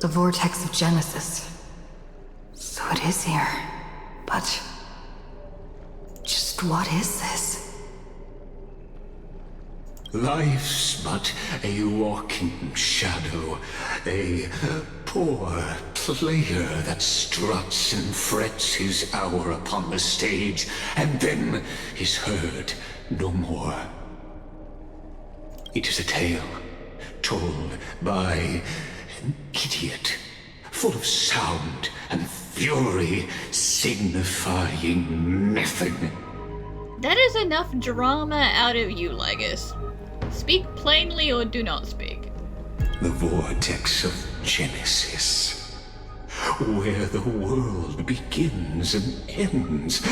The vortex of Genesis. So it is here. But... just what is this? Life's but a walking shadow, a poor player that struts and frets his hour upon the stage, and then is heard no more. It is a tale told by an idiot, full of sound and fury, signifying nothing. That is enough drama out of you, Legus. Speak plainly or do not speak. The vortex of Genesis, where the world begins and ends.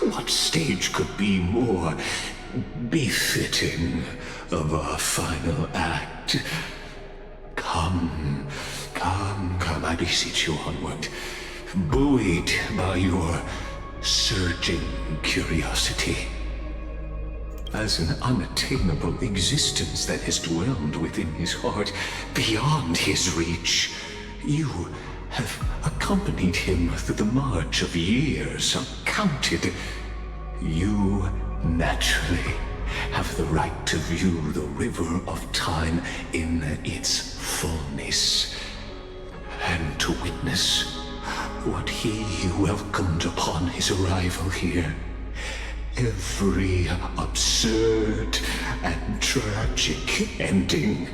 What stage could be more befitting of our final act? Come, I beseech you onward, buoyed by your surging curiosity. As an unattainable existence that has dwelled within his heart, beyond his reach, you have accompanied him through the march of years uncounted. You naturally have the right to view the river of time in its fullness, and to witness what he welcomed upon his arrival here. Every absurd and tragic ending.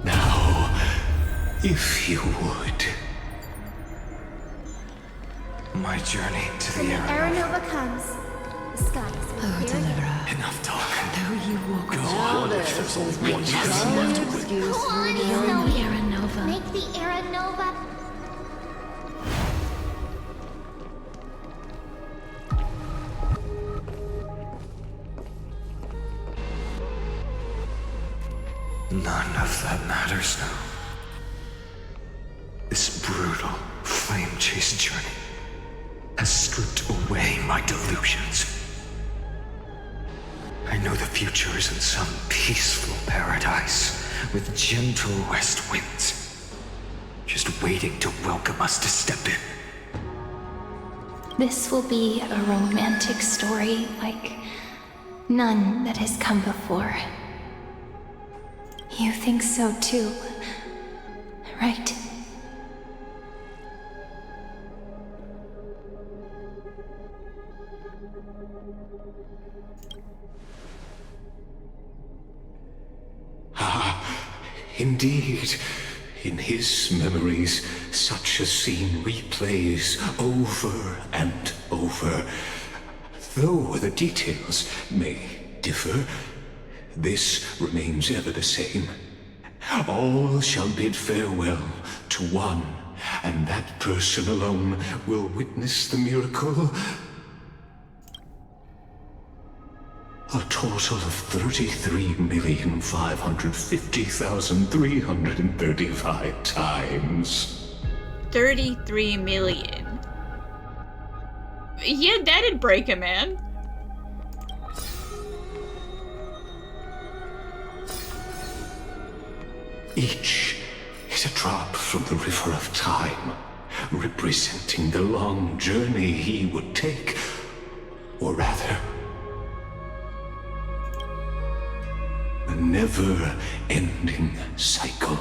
Now, if you would. My journey to the When the Aranova. Aranova comes, the skies will Oh, clear. deliverer. Enough talk. Though you walk Go with on. shadows, There's my only one just path no left. excuse Go for on, ignoring the Snowy. Aranova. Make the Aranova. None of that matters now. This brutal, flame-chased journey has stripped away my delusions. I know the future is in some peaceful paradise with gentle west winds, just waiting to welcome us to step in. This will be a romantic story like none that has come before. You think so too, right? Indeed, in his memories, such a scene replays over and over. Though the details may differ, this remains ever the same. All shall bid farewell to one, and that person alone will witness the miracle. A total of 33,550,335 times. 33 million. Yeah, that'd break a man. Each is a drop from the river of time, representing the long journey he would take, or rather, a never-ending cycle.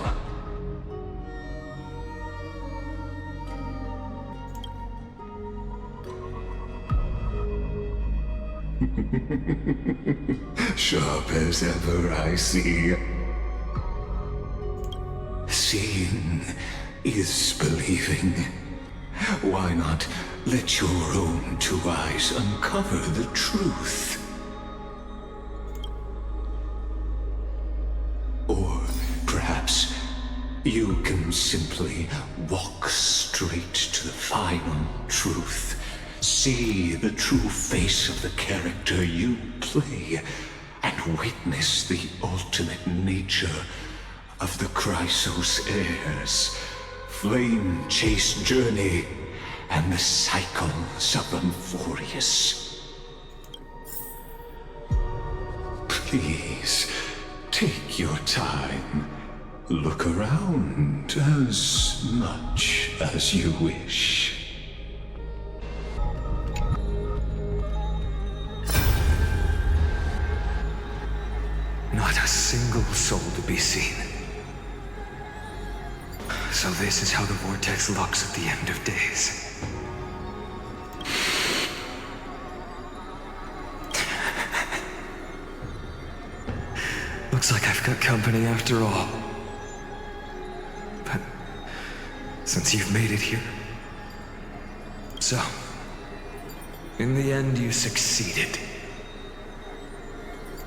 Sharp as ever, I see. Seeing is believing. Why not let your own two eyes uncover the truth? Or perhaps you can simply walk straight to the final truth. See the true face of the character you play, and witness the ultimate nature of the Chrysos heirs, flame-chased journey, and the cycles of Amphoreus. Please, take your time Look around as much as you wish. Not a single soul to be seen. So this is how the vortex looks at the end of days. Looks like I've got company after all. But since you've made it here... So, in the end you succeeded.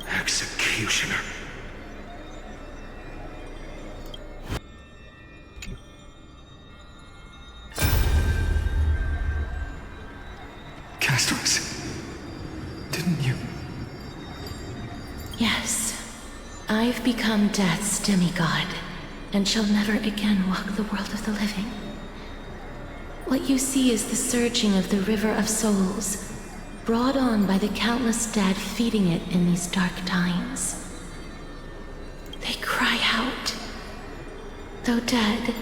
Executioner. Castros, didn't you? Yes. I've become Death's demigod, and shall never again walk the world of the living. What you see is the surging of the river of souls, brought on by the countless dead feeding it in these dark times. They cry out. Though dead,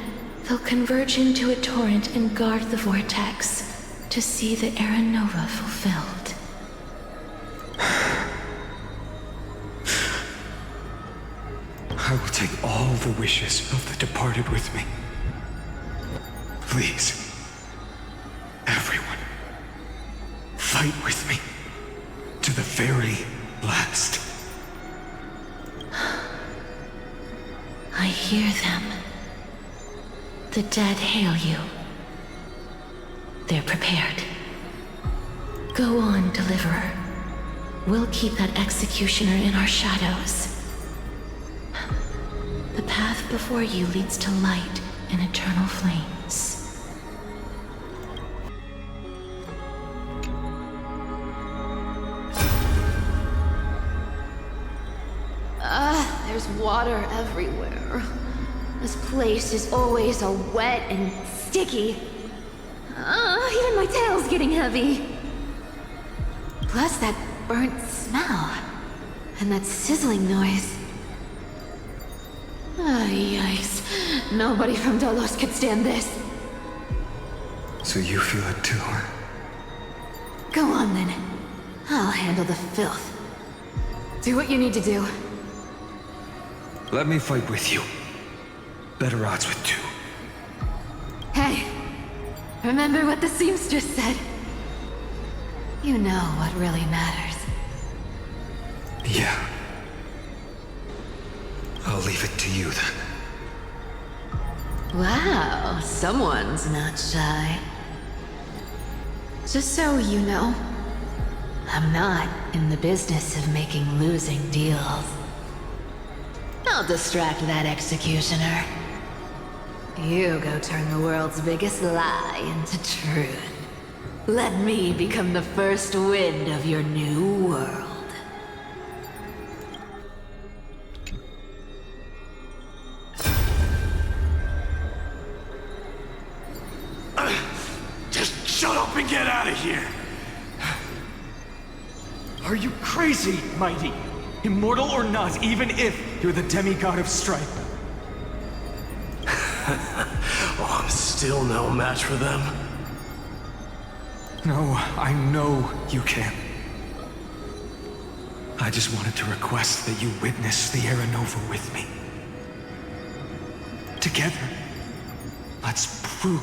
they'll converge into a torrent and guard the vortex to see the Era Nova fulfilled. I will take all the wishes of the departed with me. Please, everyone, fight with me to the very last. I hear them. The dead hail you. They're prepared. Go on, Deliverer. We'll keep that executioner in our shadows. The path before you leads to light and eternal flames. There's water everywhere. This place is always so wet and sticky. Even my tail's getting heavy. Plus that burnt smell. And that sizzling noise. Yikes. Nobody from Dolos could stand this. So you feel it too, huh? Go on then. I'll handle the filth. Do what you need to do. Let me fight with you. Better odds with two. Hey, remember what the seamstress said? You know what really matters. Yeah. I'll leave it to you then. Wow, someone's not shy. Just so you know, I'm not in the business of making losing deals. I'll distract that executioner. You go turn the world's biggest lie into truth. Let me become the first wind of your new world. Just shut up and get out of here! Are you crazy, Mighty? Immortal or not, even if you're the demigod of strife. Oh, I'm still no match for them. No, I know you can. I just wanted to request that you witness the Era Nova with me. Together, let's prove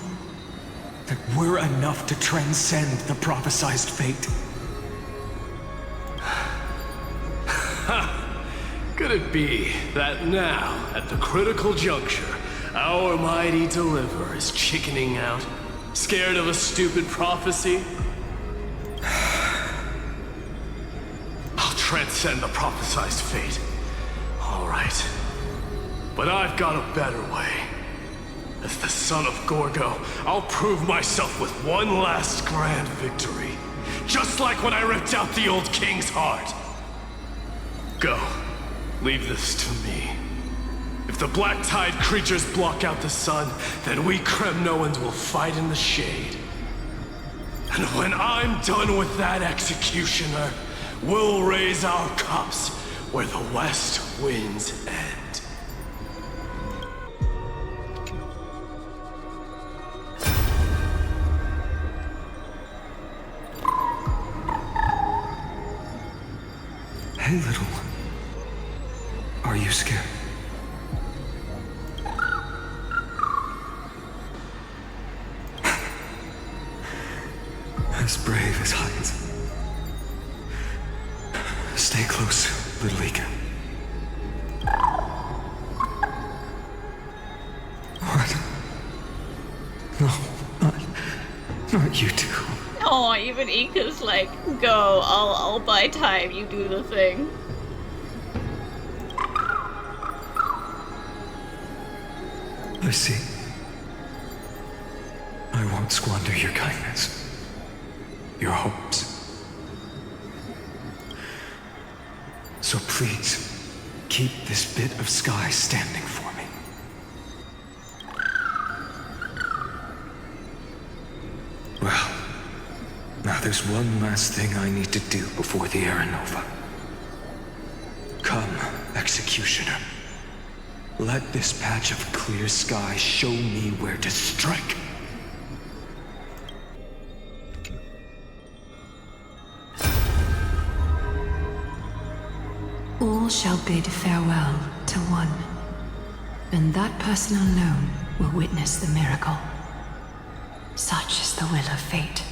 that we're enough to transcend the prophesized fate. Could it be that now, at the critical juncture, our mighty deliverer is chickening out, scared of a stupid prophecy? I'll transcend the prophesized fate. All right. But I've got a better way. As the son of Gorgo, I'll prove myself with one last grand victory. Just like when I ripped out the old king's heart. Go. Leave this to me. If the black tide creatures block out the sun, then we Kremnoans will fight in the shade. And when I'm done with that executioner, we'll raise our cups where the west winds end. little. Are you scared? As brave as heights. Stay close, little Ika. What? No, not you two. Oh, even Ika's like, go, I'll buy time, you do the thing. I see. I won't squander your kindness. Your hopes. So please, keep this bit of sky standing for me. Well, now there's one last thing I need to do before the Aranova. Come, Executioner. Let this patch of clear sky show me where to strike. All shall bid farewell to one, and that person alone will witness the miracle. Such is the will of fate.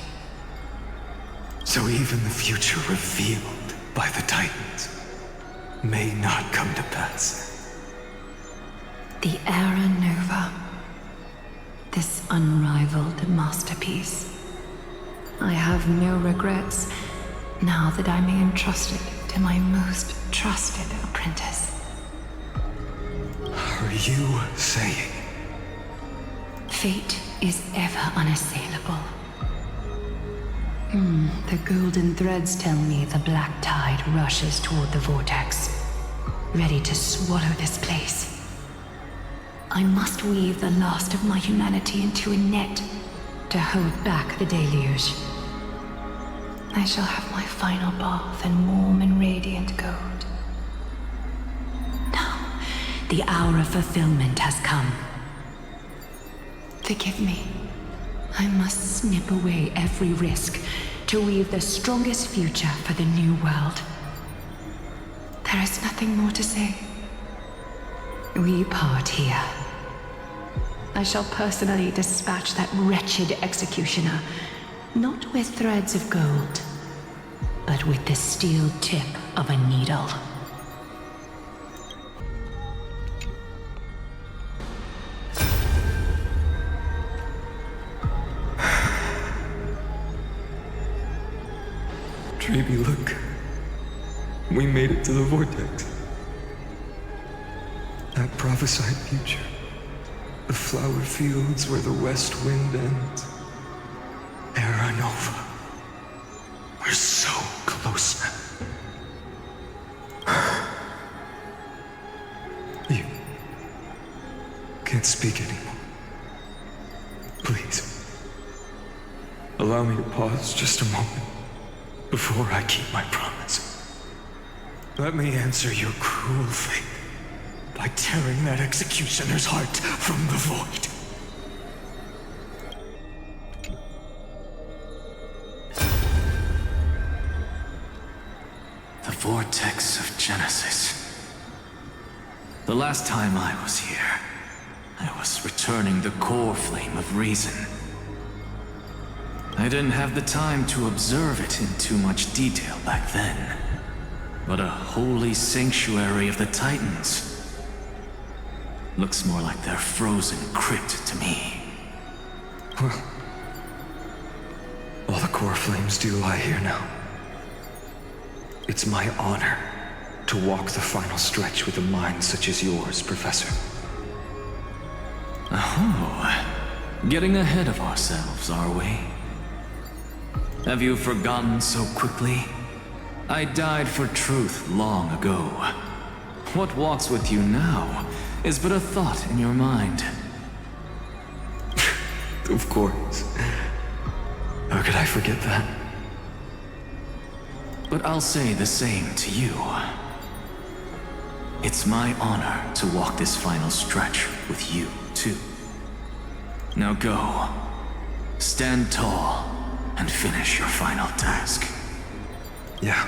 So even the future revealed by the Titans may not come to pass. The Aranova. This unrivaled masterpiece. I have no regrets now that I may entrust it to my most trusted apprentice. Are you saying? Fate is ever unassailable. The golden threads tell me the black tide rushes toward the vortex, ready to swallow this place. I must weave the last of my humanity into a net to hold back the deluge. I shall have my final bath in warm and radiant gold. Now, the hour of fulfillment has come. Forgive me. I must snip away every risk to weave the strongest future for the new world. There is nothing more to say. We part here. I shall personally dispatch that wretched executioner, not with threads of gold, but with the steel tip of a needle. Treeby, look. We made it to the vortex. That prophesied future. The flower fields where the west wind ends. Aranova. We're so close now. You can't speak anymore. Please. Allow me to pause just a moment before I keep my promise. Let me answer your cruel fate by tearing that executioner's heart from the void. The vortex of Genesis. The last time I was here, I was returning the core flame of reason. I didn't have the time to observe it in too much detail back then. But a holy sanctuary of the Titans. Looks more like their frozen crypt to me. Well, all the core flames do lie here now. It's my honor to walk the final stretch with a mind such as yours, Professor. Oh, getting ahead of ourselves, are we? Have you forgotten so quickly? I died for truth long ago. What walks with you now is but a thought in your mind. Of course. How could I forget that? But I'll say the same to you. It's my honor to walk this final stretch with you, too. Now go. Stand tall and finish your final task. Yeah.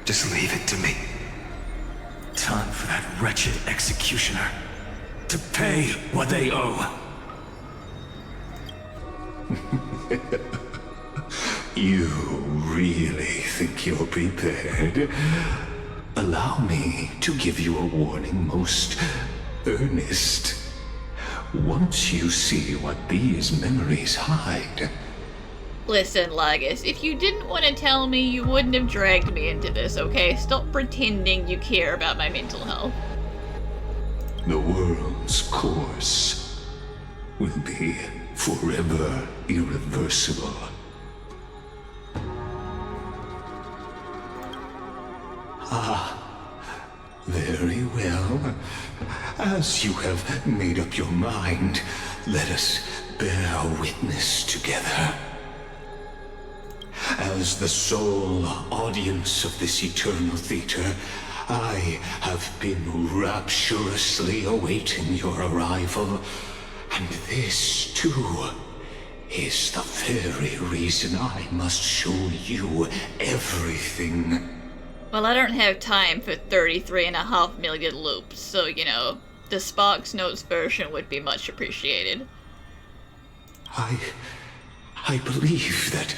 Just leave it to me. Time for that wretched executioner to pay what they owe. You really think you're prepared? Allow me to give you a warning most earnest. Once you see what these memories hide... Listen, Lagus, if you didn't want to tell me, you wouldn't have dragged me into this, okay? Stop pretending you care about my mental health. The world's course will be forever irreversible. Very well. As you have made up your mind, let us bear witness together. As the sole audience of this eternal theater, I have been rapturously awaiting your arrival, and this, too, is the very reason I must show you everything. Well, I don't have time for 33.5 million loops, so, you know, the Sparks Notes version would be much appreciated. I believe that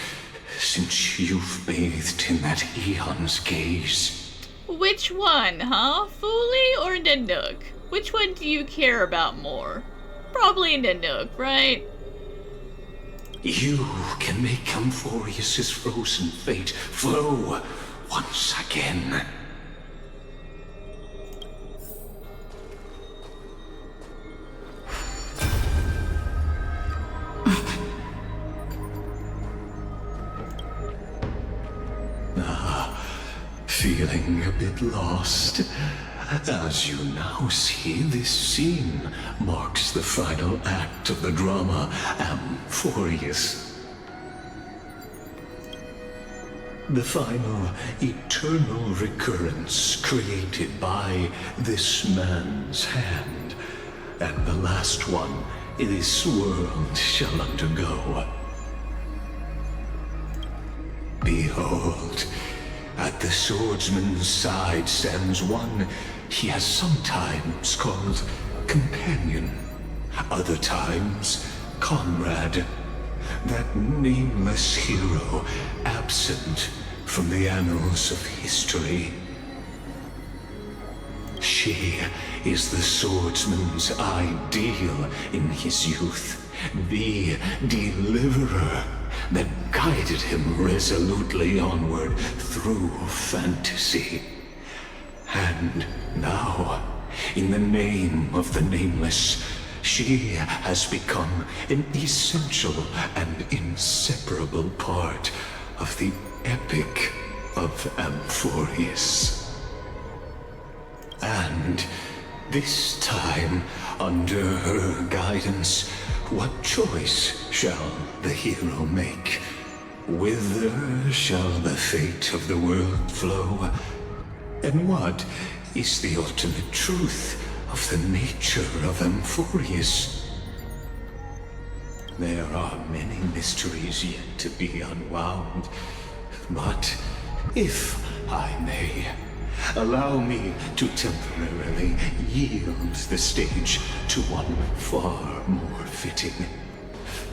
since you've bathed in that Eon's gaze... Which one, huh? Fully or Nanook? Which one do you care about more? Probably Nanook, right? You can make Amphoreus' frozen fate flow once again. Feeling a bit lost? As you now see, this scene marks the final act of the drama Amphoreus. The final eternal recurrence created by this man's hand, and the last one this world shall undergo. Behold, at the swordsman's side stands one he has sometimes called companion, other times comrade, that nameless hero absent from the annals of history. She is the swordsman's ideal in his youth, the deliverer that guided him resolutely onward through fantasy. And now, in the name of the Nameless, she has become an essential and inseparable part of the epic of Amphoreus. And this time, under her guidance, what choice shall the hero make? Whither shall the fate of the world flow? And what is the ultimate truth of the nature of Amphoreus? There are many mysteries yet to be unwound, but if I may, allow me to temporarily yield the stage to one far more fitting.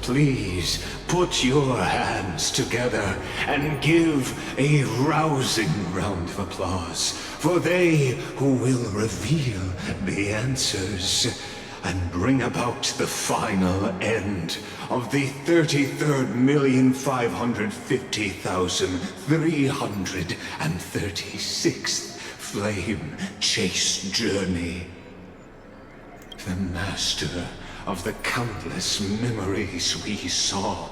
Please put your hands together and give a rousing round of applause for they who will reveal the answers and bring about the final end of the 33,550,336th flame chase journey. The master of the countless memories we saw,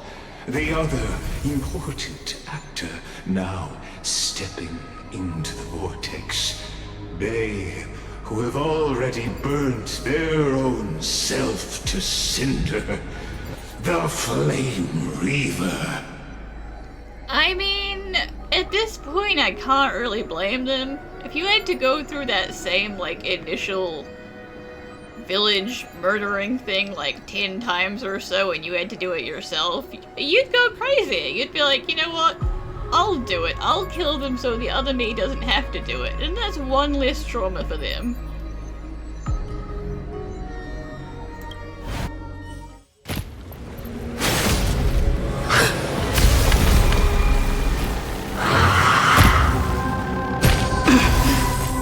the other important actor now stepping into the vortex. They who have already burnt their own self to cinder, the Flame Reaver. I mean, at this point I can't really blame them. If you had to go through that same, initial village murdering thing 10 times or so and you had to do it yourself, you'd go crazy. You'd be like, you know what? I'll do it. I'll kill them so the other me doesn't have to do it. And that's one less trauma for them.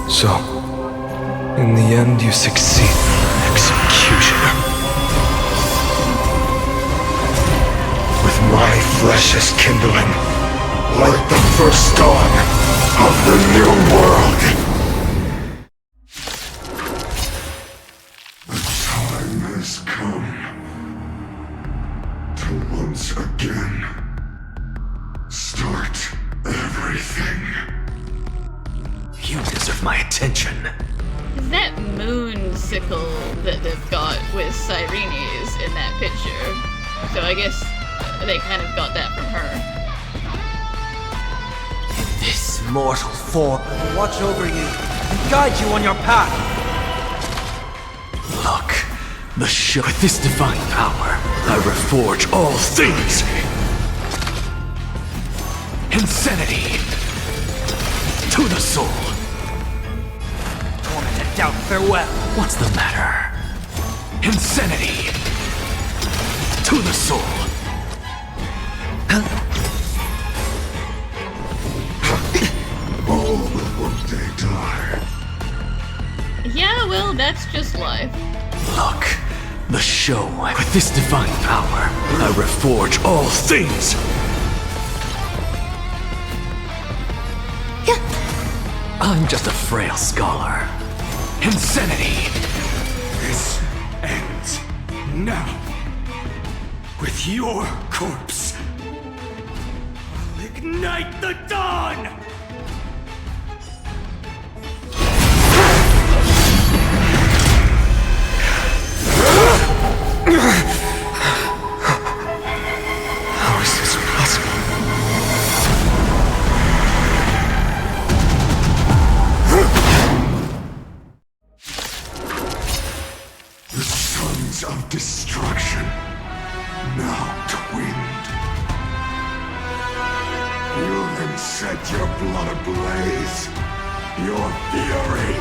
So, in the end, you succeed, Executioner. With my flesh as kindling, like the first dawn of the new world. The time has come to once again start everything. You deserve my attention. Is that moon sickle that they've got with Cyrene's in that picture? So I guess they kind of got that from her. This mortal form will watch over you and guide you on your path. Look, the show. With this divine power, I reforge all things. Insanity to the soul. Tormented doubt, farewell. What's the matter? Insanity to the soul. All will one day die. Yeah, well, that's just life. Look, the show. With this divine power, I reforge all things. I'm just a frail scholar. Insanity. This ends now. With your corpse. I'll ignite the dawn! How is this possible? The sons of destruction, now twinned. You then set your blood ablaze, your fury.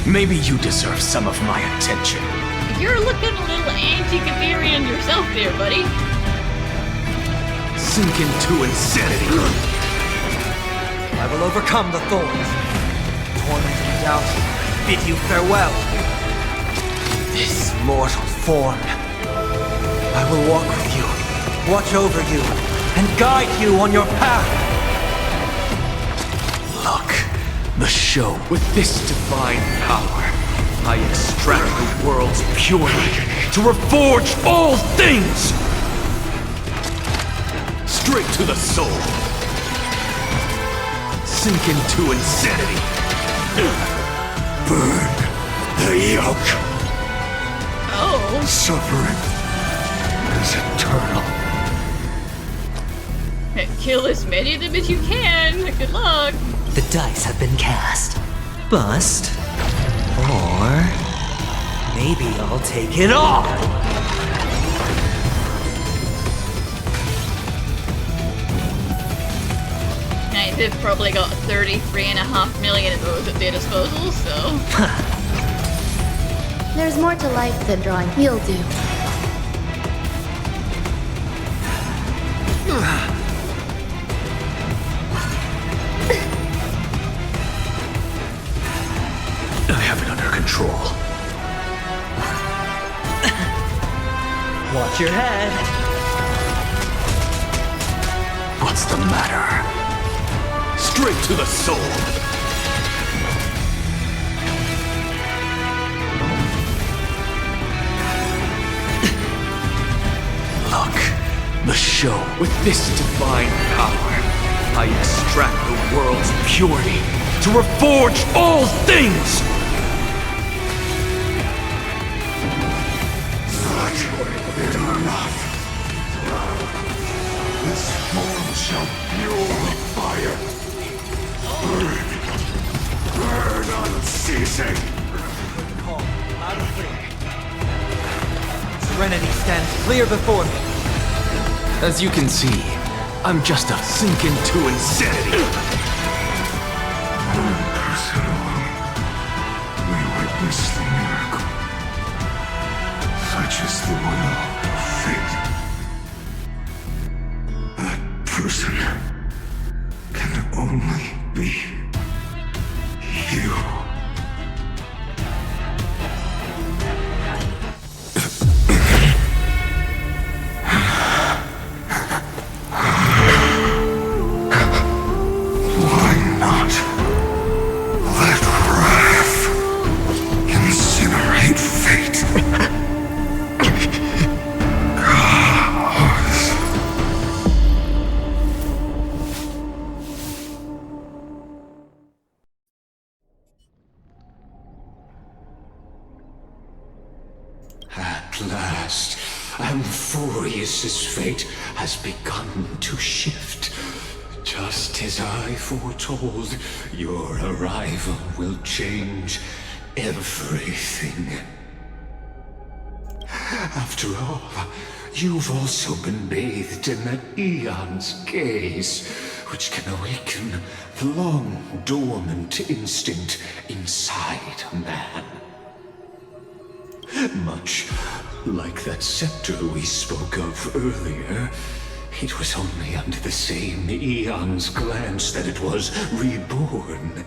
Maybe you deserve some of my attention. You're looking a little anti-Catherian yourself there, buddy. Sink into insanity. I will overcome the thorns. Tormented doubt, bid you farewell. This mortal form. I will walk with you, watch over you, and guide you on your path. Look, the show. With this divine power, I extract the world's purity to reforge all things! Straight to the soul. Sink into insanity. Burn the yoke. Oh. Suffering is eternal. Kill as many of them as you can. Good luck. The dice have been cast. Bust. Or maybe I'll take it all. Right, they've probably got 33.5 million of those at their disposal, so. There's more to life than drawing. You'll do. I have it under control. Watch your head. What's the matter? Straight to the soul. Look, the show. With this divine power, I extract the world's purity to reforge all things! Enough. This form shall fuel the fire. Burn. Burn unceasing. Calm, loud and clear. Serenity stands clear before me. As you can see, I'm just a sink into insanity. One person alone may witness the miracle, such as the will of fate. That person can only be you. At last, Amphoreus' fate has begun to shift. Just as I foretold, your arrival will change everything. After all, you've also been bathed in that Aeon's gaze, which can awaken the long-dormant instinct inside a man. Much like that scepter we spoke of earlier, it was only under the same Aeon's glance that it was reborn.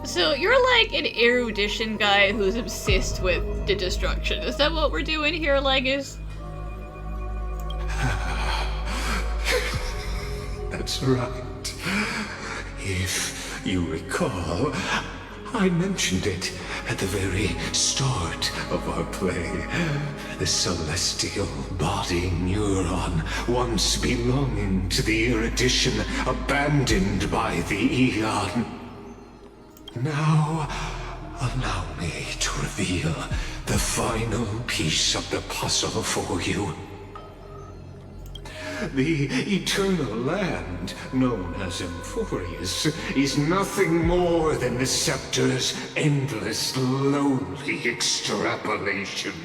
So you're like an erudition guy who's obsessed with the destruction. Is that what we're doing here, Legus? That's right. If you recall, I mentioned it at the very start of our play. The celestial body neuron, once belonging to the erudition abandoned by the Aeon. Now, allow me to reveal the final piece of the puzzle for you. The eternal land, known as Amphoreus, is nothing more than the scepter's endless, lonely extrapolation.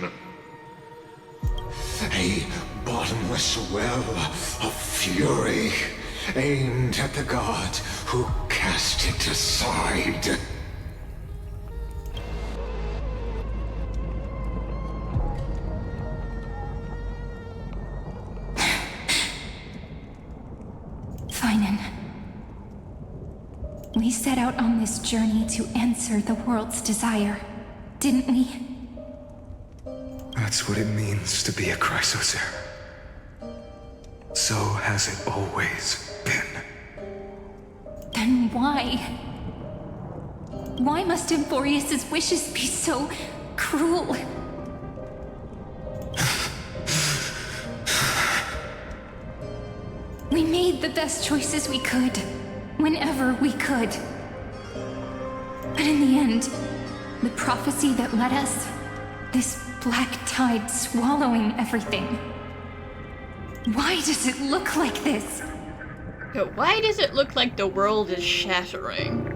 A bottomless well of fury, aimed at the god who cast it aside. Phainon. We set out on this journey to answer the world's desire, didn't we? That's what it means to be a Chrysosaur. So has it always been. Then why? Why must Amphoreus' wishes be so cruel? We made the best choices we could, whenever we could. But in the end, the prophecy that led us, this black tide swallowing everything. Why does it look like this? Why does it look like the world is shattering?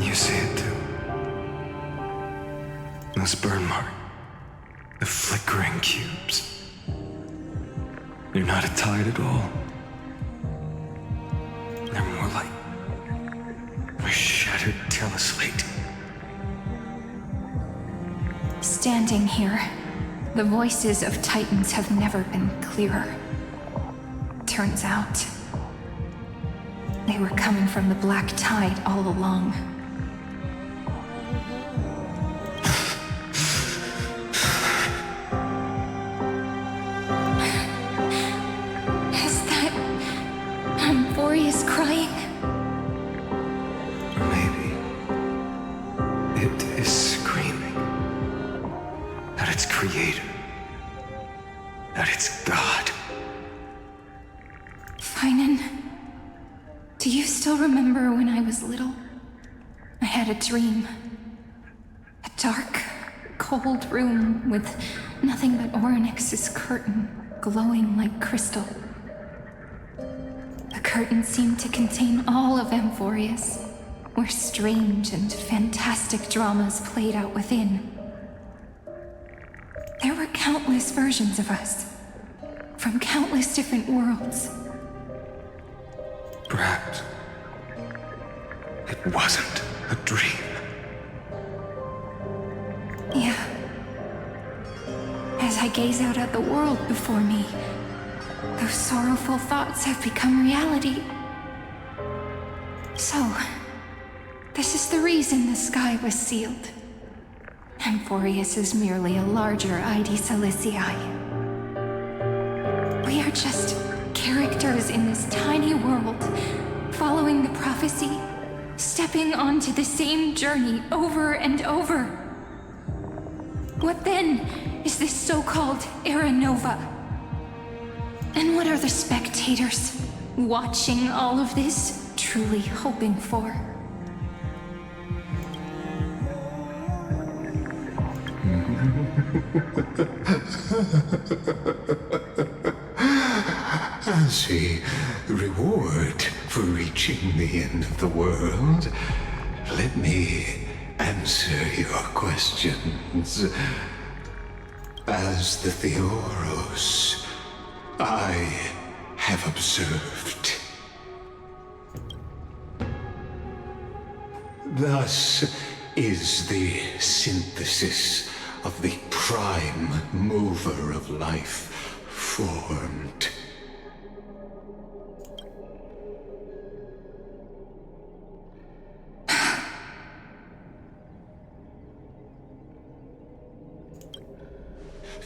You see it too. Those burn marks. The flickering cubes. They're not a tide at all. They're more like a shattered teleslate. Standing here, the voices of Titans have never been clearer. Turns out, they were coming from the black tide all along. Amphoreus crying? Or maybe it is screaming at its creator, at its god. Phainon, do you still remember when I was little? I had a dream. A dark, cold room with nothing but Orynyx's curtain glowing like crystal. The curtain seemed to contain all of Amphoreus, where strange and fantastic dramas played out within. There were countless versions of us, from countless different worlds. Perhaps it wasn't a dream. Yeah. As I gaze out at the world before me, those sorrowful thoughts have become reality. So, this is the reason the sky was sealed. Amphoreus is merely a larger ID Silicii. We are just characters in this tiny world, following the prophecy, stepping onto the same journey over and over. What then is this so-called Era Nova? And what are the spectators watching all of this truly hoping for? As a reward for reaching the end of the world, let me answer your questions. As the Theoros, I have observed. Thus is the synthesis of the prime mover of life formed.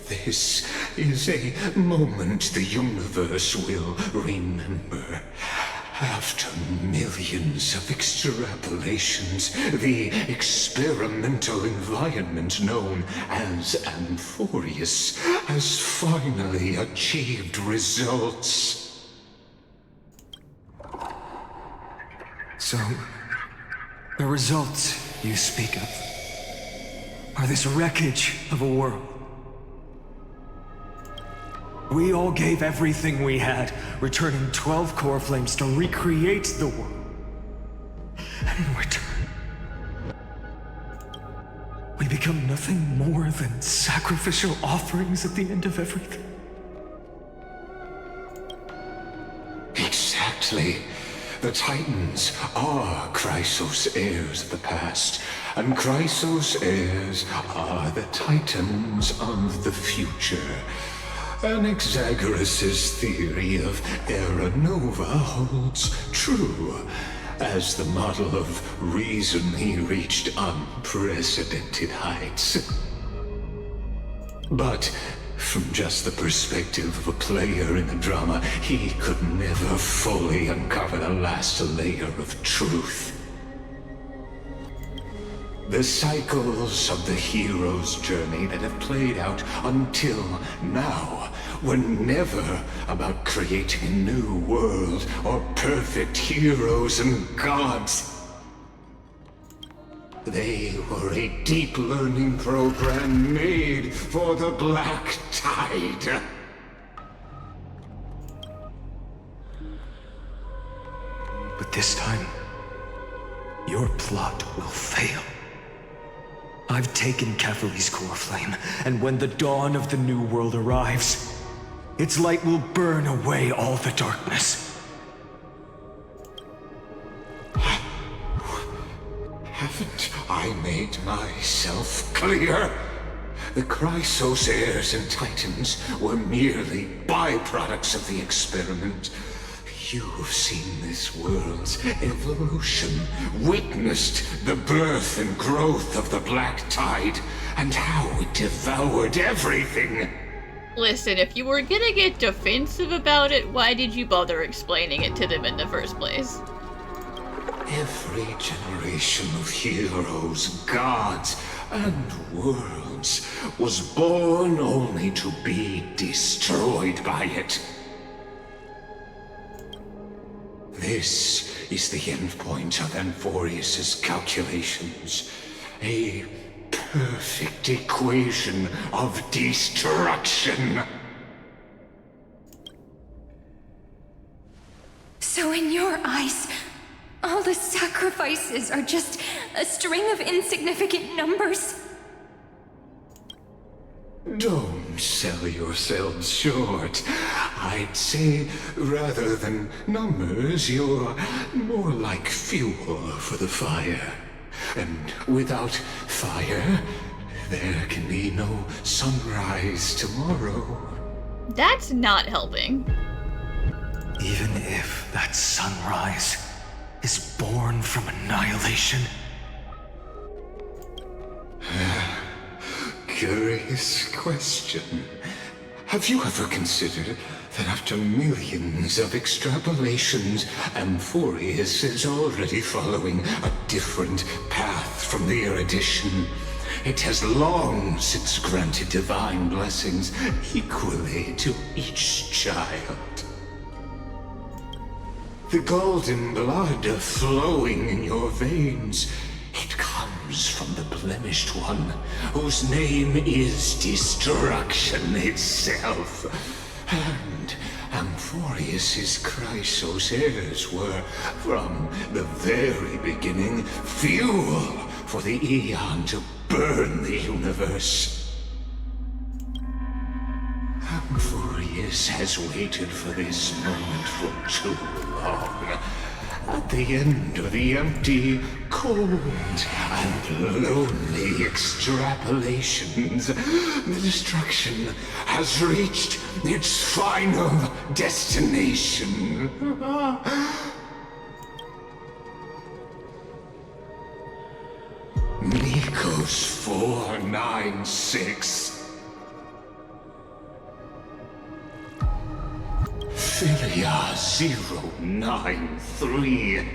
This is a moment the universe will remember. After millions of extrapolations, the experimental environment known as Amphoreus has finally achieved results. So, the results you speak of are this wreckage of a world. We all gave everything we had, returning 12 core flames to recreate the world. And in return, we become nothing more than sacrificial offerings at the end of everything. Exactly. The Titans are Chrysos heirs of the past, and Chrysos heirs are the Titans of the future. Anaxagoras' theory of Era Nova holds true, as the model of reason he reached unprecedented heights. But from just the perspective of a player in the drama, he could never fully uncover the last layer of truth. The cycles of the hero's journey that have played out until now were never about creating a new world or perfect heroes and gods. They were a deep learning program made for the Black Tide. But this time, your plot will fail. I've taken Catholi's core flame, and when the dawn of the new world arrives, its light will burn away all the darkness. Haven't I made myself clear? The Chrysos heirs and Titans were merely byproducts of the experiment. You've seen this world's evolution, witnessed the birth and growth of the Black Tide, and how it devoured everything. Listen, if you were gonna get defensive about it, why did you bother explaining it to them in the first place? Every generation of heroes, gods, and worlds was born only to be destroyed by it. This is the endpoint of Amphoreus' calculations. A perfect equation of destruction. So in your eyes, All the sacrifices are just a string of insignificant numbers. Don't sell yourselves short. I'd say, rather than numbers, you're more like fuel for the fire. And without fire, there can be no sunrise tomorrow. That's not helping. Even if that sunrise is born from annihilation. Curious question. Have you ever considered that after millions of extrapolations, Amphoreus is already following a different path from the erudition? It has long since granted divine blessings equally to each child. The golden blood flowing in your veins, it comes from the blemished one, whose name is destruction itself. And Amphoreus's Chrysos heirs were, from the very beginning, fuel for the Aeon to burn the universe. Amphoreus has waited for this moment for too long. At the end of the empty, cold, and lonely extrapolations, the destruction has reached its final destination. Nikos 496. Philia 093.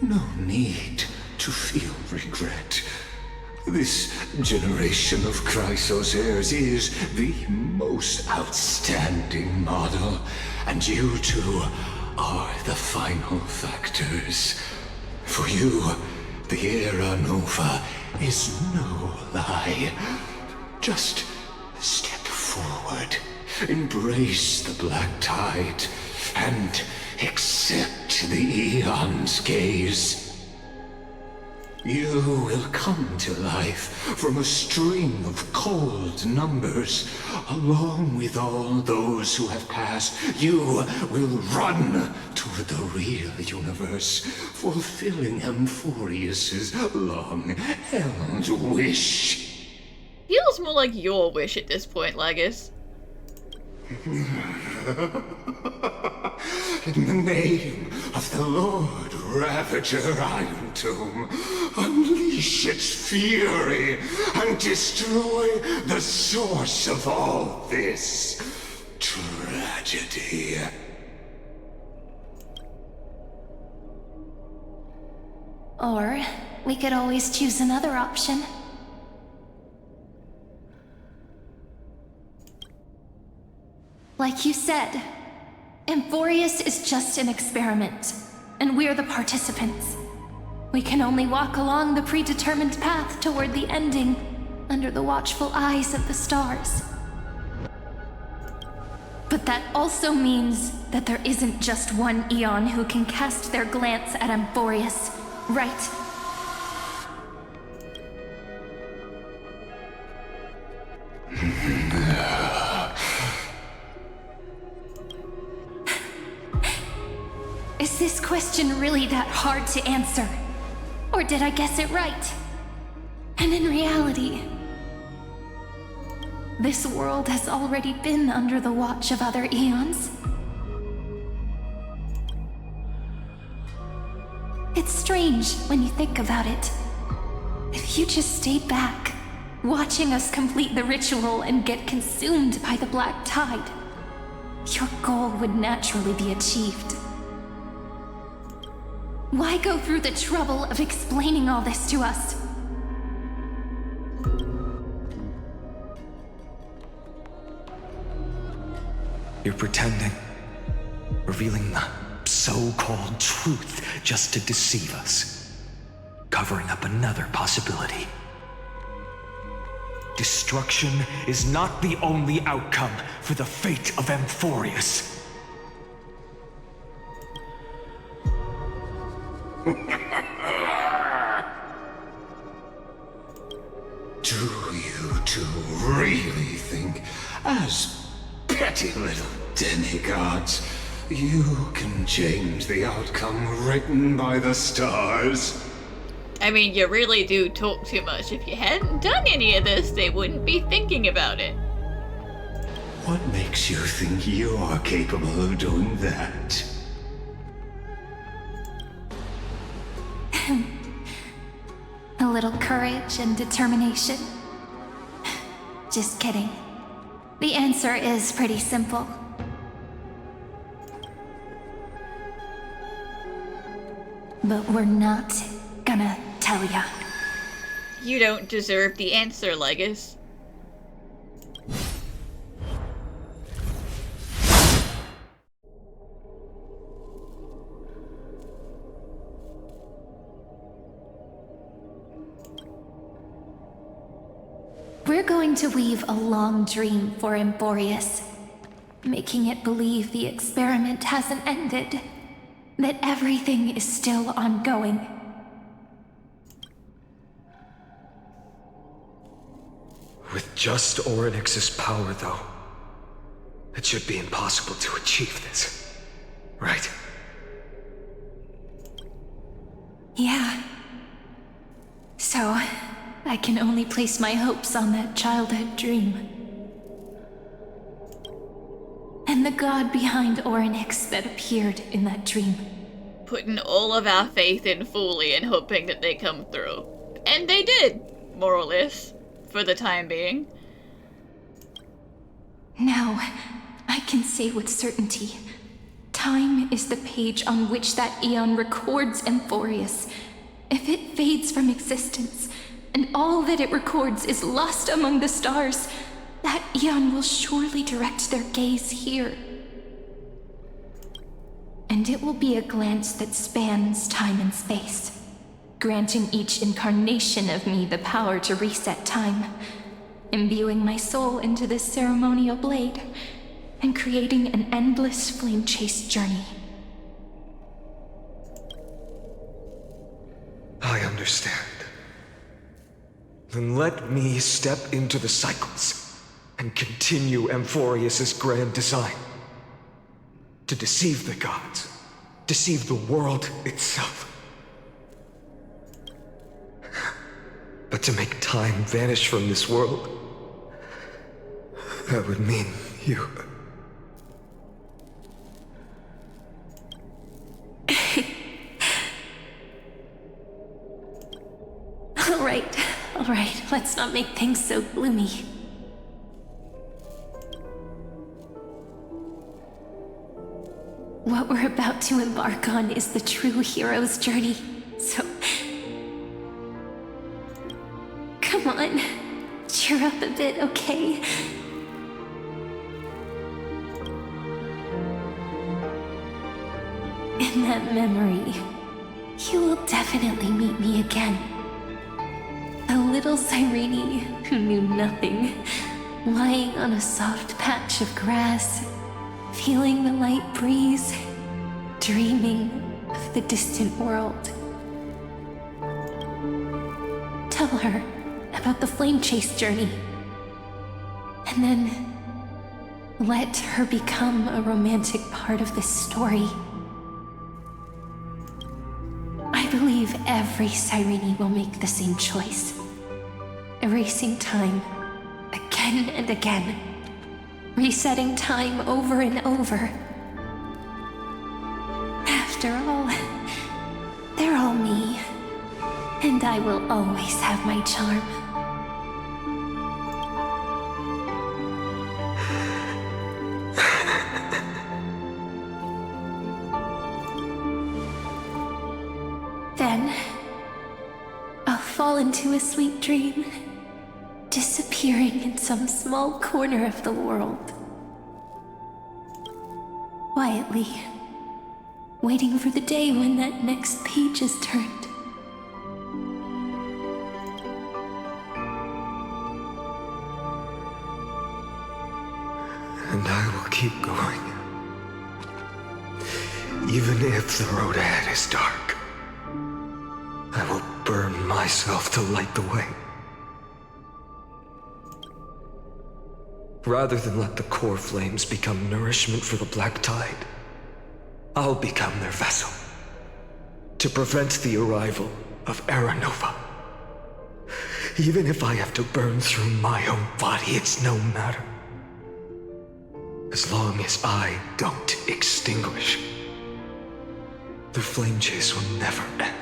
No need to feel regret. This generation of Chrysos heirs is the most outstanding model, and you two are the final factors. For you, the Era Nova is no lie. Just step forward, embrace the black tide, and accept the Aeon's gaze. You will come to life from a string of cold numbers. Along with all those who have passed, you will run toward the real universe, fulfilling Amphoreus's long-held wish. Feels more like your wish at this point, Legus. In the name of the Lord Ravager Iron Tomb, unleash its fury and destroy the source of all this tragedy. Or we could always choose another option. Like you said, Amphoreus is just an experiment, and we're the participants. We can only walk along the predetermined path toward the ending, under the watchful eyes of the stars. But that also means that there isn't just one Aeon who can cast their glance at Amphoreus, right? Is this question really that hard to answer? Or did I guess it right? And in reality, this world has already been under the watch of other Aeons. It's strange when you think about it. If you just stayed back, watching us complete the ritual and get consumed by the black tide, your goal would naturally be achieved. Why go through the trouble of explaining all this to us? You're pretending, revealing the so-called truth just to deceive us, covering up another possibility. Destruction is not the only outcome for the fate of Amphoreus. to really think, as petty little demigods, you can change the outcome written by the stars? I mean, you really do talk too much. If you hadn't done any of this, they wouldn't be thinking about it. What makes you think you are capable of doing that? A little courage and determination. Just kidding. The answer is pretty simple. But we're not gonna tell ya. You don't deserve the answer, Legus. We're going to weave a long dream for Amphoreus, making it believe the experiment hasn't ended, that everything is still ongoing. With just Orynyx's power, though, it should be impossible to achieve this, right? Yeah. So, I can only place my hopes on that childhood dream. And the god behind Orynyx that appeared in that dream. Putting all of our faith in fully and hoping that they come through. And they did, more or less, for the time being. Now, I can say with certainty, time is the page on which that eon records Amphoreus. If it fades from existence, and all that it records is lost among the stars, that eon will surely direct their gaze here. And it will be a glance that spans time and space, granting each incarnation of me the power to reset time, imbuing my soul into this ceremonial blade, and creating an endless flame-chased journey. I understand. Then let me step into the cycles and continue Amphoreus' grand design. To deceive the gods, deceive the world itself. But to make time vanish from this world, that would mean you. All right, let's not make things so gloomy. What we're about to embark on is the true hero's journey, so... Come on, cheer up a bit, okay? In that memory, you will definitely meet me again. A little Cyrene who knew nothing, lying on a soft patch of grass, feeling the light breeze, dreaming of the distant world. Tell her about the flame chase journey, and then let her become a romantic part of this story. I believe every Cyrene will make the same choice. Erasing time, again and again. Resetting time over and over. After all, they're all me. And I will always have my charm. Then, I'll fall into a sweet dream, disappearing in some small corner of the world. Quietly, waiting for the day when that next page is turned. And I will keep going. Even if the road ahead is dark, I will burn myself to light the way. Rather than let the core flames become nourishment for the Black Tide, I'll become their vessel. To prevent the arrival of Era Nova. Even if I have to burn through my own body, it's no matter. As long as I don't extinguish, the flame chase will never end.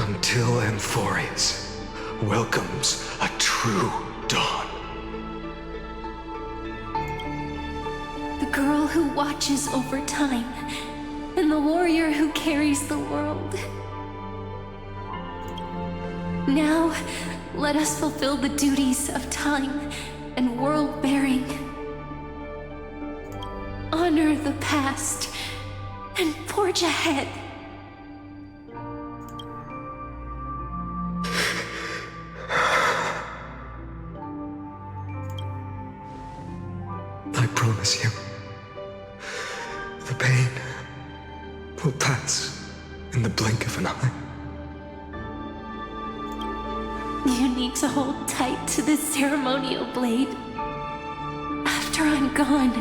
Until Amphoreus welcomes a true dawn. The girl who watches over time, and the warrior who carries the world. Now, let us fulfill the duties of time and world-bearing. Honor the past and forge ahead. I promise you, the pain will pass in the blink of an eye. You need to hold tight to this ceremonial blade. After I'm gone,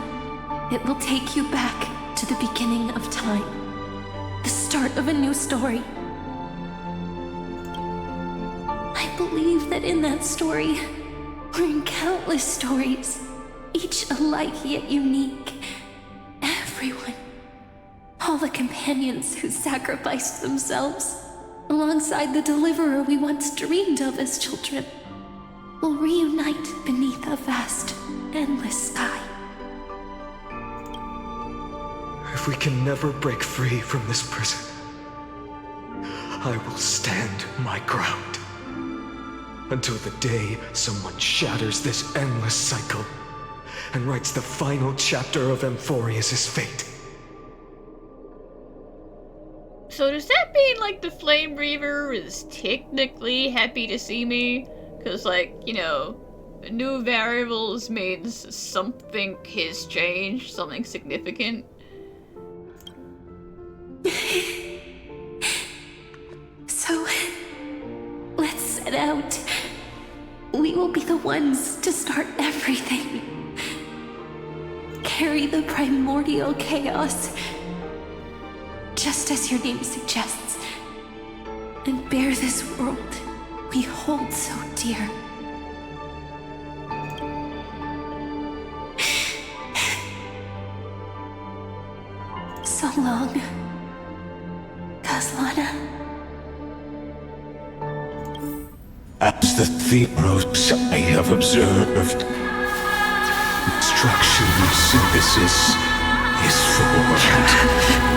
it will take you back to the beginning of time. The start of a new story. I believe that in that story, or in countless stories, each alike yet unique, everyone, all the companions who sacrificed themselves, alongside the deliverer we once dreamed of as children, will reunite beneath a vast, endless sky. If we can never break free from this prison, I will stand my ground. Until the day someone shatters this endless cycle and writes the final chapter of Amphoreus' fate. So does that mean, like, the Flame Reaver is technically happy to see me? Because, like, you know, new variables means something has changed, something significant. So, let's set out. We will be the ones to start everything. Carry the primordial chaos, just as your name suggests, and bear this world we hold so dear. So long, Caslana. As the Theros I have observed, destruction synthesis is formed.